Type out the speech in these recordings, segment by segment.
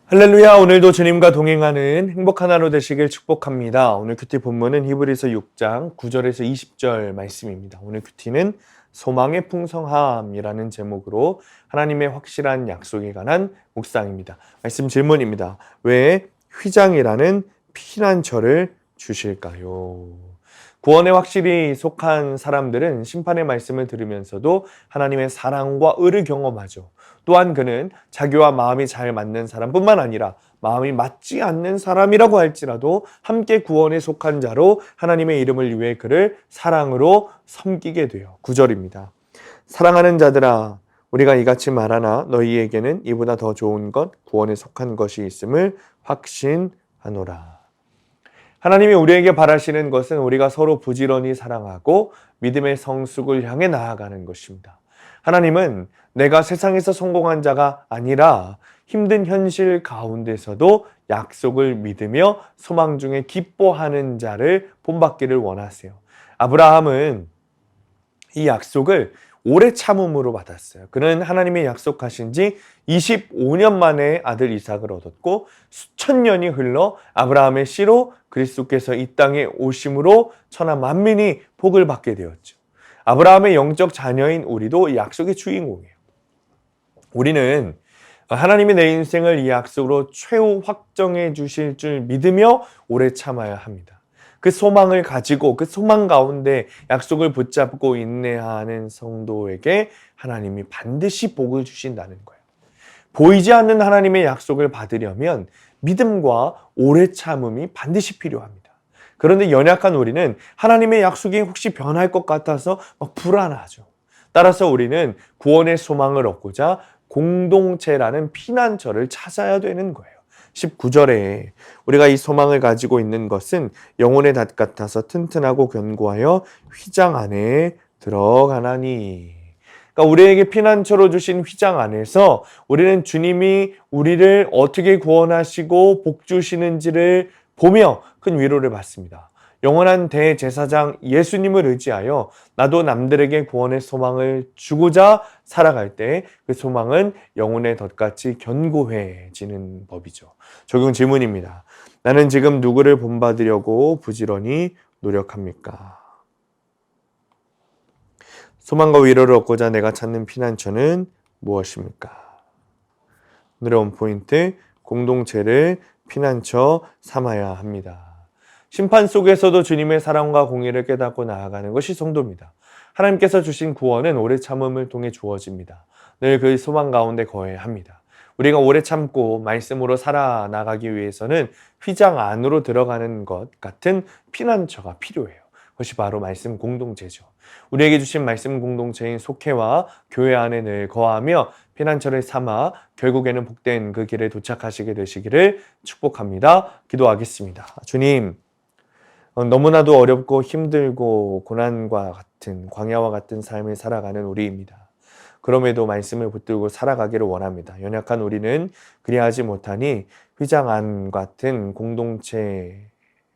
할렐루야. 오늘도 주님과 동행하는 행복한 하루 되시길 축복합니다. 오늘 큐티 본문은 히브리서 6장 9절에서 20절 말씀입니다. 오늘 큐티는 소망의 풍성함이라는 제목으로 하나님의 확실한 약속에 관한 묵상입니다. 말씀 질문입니다. 왜 휘장이라는 피난처를 주실까요? 구원에 확실히 속한 사람들은 심판의 말씀을 들으면서도 하나님의 사랑과 의를 경험하죠. 또한 그는 자기와 마음이 잘 맞는 사람뿐만 아니라 마음이 맞지 않는 사람이라고 할지라도 함께 구원에 속한 자로 하나님의 이름을 위해 그를 사랑으로 섬기게 돼요. 9절입니다. 사랑하는 자들아, 우리가 이같이 말하나 너희에게는 이보다 더 좋은 것 구원에 속한 것이 있음을 확신하노라. 하나님이 우리에게 바라시는 것은 우리가 서로 부지런히 사랑하고 믿음의 성숙을 향해 나아가는 것입니다. 하나님은 내가 세상에서 성공한 자가 아니라 힘든 현실 가운데서도 약속을 믿으며 소망 중에 기뻐하는 자를 본받기를 원하세요. 아브라함은 이 약속을 오래 참음으로 받았어요. 그는 하나님의 약속하신 지 25년 만에 아들 이삭을 얻었고 수천 년이 흘러 아브라함의 씨로 그리스도께서 이 땅에 오심으로 천하 만민이 복을 받게 되었죠. 아브라함의 영적 자녀인 우리도 이 약속의 주인공이에요. 우리는 하나님이 내 인생을 이 약속으로 최후 확정해 주실 줄 믿으며 오래 참아야 합니다. 그 소망을 가지고 그 소망 가운데 약속을 붙잡고 인내하는 성도에게 하나님이 반드시 복을 주신다는 거예요. 보이지 않는 하나님의 약속을 받으려면 믿음과 오래 참음이 반드시 필요합니다. 그런데 연약한 우리는 하나님의 약속이 혹시 변할 것 같아서 막 불안하죠. 따라서 우리는 구원의 소망을 얻고자 공동체라는 피난처를 찾아야 되는 거예요. 19절에 우리가 이 소망을 가지고 있는 것은 영혼의 닷 같아서 튼튼하고 견고하여 휘장 안에 들어가나니. 그러니까 우리에게 피난처로 주신 휘장 안에서 우리는 주님이 우리를 어떻게 구원하시고 복 주시는지를 보며 큰 위로를 받습니다. 영원한 대제사장 예수님을 의지하여 나도 남들에게 구원의 소망을 주고자 살아갈 때 그 소망은 영혼의 덫같이 견고해지는 법이죠. 적용 질문입니다. 나는 지금 누구를 본받으려고 부지런히 노력합니까? 소망과 위로를 얻고자 내가 찾는 피난처는 무엇입니까? 오늘의 원포인트, 공동체를 피난처 삼아야 합니다. 심판 속에서도 주님의 사랑과 공의를 깨닫고 나아가는 것이 성도입니다. 하나님께서 주신 구원은 오래 참음을 통해 주어집니다. 늘 그 소망 가운데 거해야 합니다. 우리가 오래 참고 말씀으로 살아나가기 위해서는 휘장 안으로 들어가는 것 같은 피난처가 필요해요. 그것이 바로 말씀 공동체죠. 우리에게 주신 말씀 공동체인 속회와 교회 안에 늘 거하며 피난처를 삼아 결국에는 복된 그 길에 도착하시게 되시기를 축복합니다. 기도하겠습니다. 주님, 너무나도 어렵고 힘들고 고난과 같은 광야와 같은 삶을 살아가는 우리입니다. 그럼에도 말씀을 붙들고 살아가기를 원합니다. 연약한 우리는 그리하지 못하니 휘장 안 같은 공동체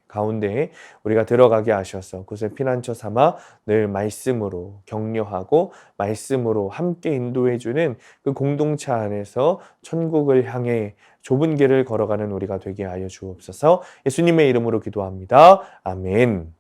가운데 우리가 들어가게 하셔서 그곳에 피난처 삼아 늘 말씀으로 격려하고 말씀으로 함께 인도해주는 그 공동체 안에서 천국을 향해 좁은 길을 걸어가는 우리가 되게 하여 주옵소서. 예수님의 이름으로 기도합니다. 아멘.